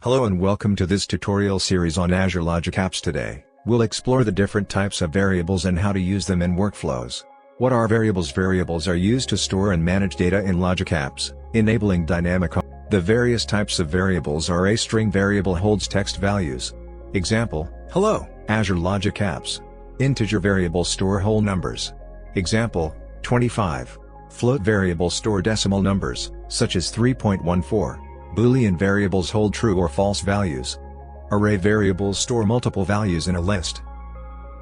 Hello and welcome to this tutorial series on Azure Logic Apps. Today, we'll explore the different types of variables and how to use them in workflows. What are variables? Variables are used to store and manage data in Logic Apps, enabling dynamic. The various types of variables are: a string variable holds text values. Example, hello, Azure Logic Apps. Integer variables store whole numbers. Example, 25. Float variables store decimal numbers, such as 3.14. Boolean variables hold true or false values. Array variables store multiple values in a list.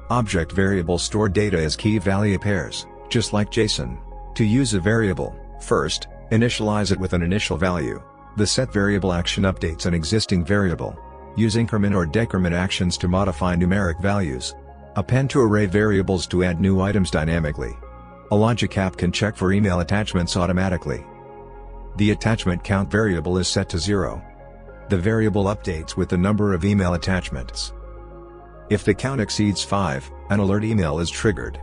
Object variables store data as key-value pairs, just like JSON. To use a variable, first, initialize it with an initial value. The set variable action updates an existing variable. Use increment or decrement actions to modify numeric values. Append to array variables to add new items dynamically. A Logic app can check for email attachments automatically. The attachment count variable is set to 0. The variable updates with the number of email attachments. If the count exceeds 5, an alert email is triggered.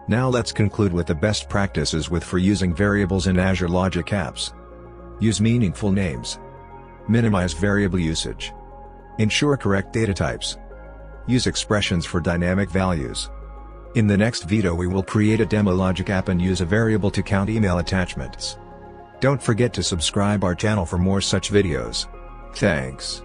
Now let's conclude with the best practices for using variables in Azure Logic Apps. Use meaningful names. Minimize variable usage. Ensure correct data types. Use expressions for dynamic values. In the next video we will create a demo Logic app and use a variable to count email attachments. Don't forget to subscribe our channel for more such videos. Thanks.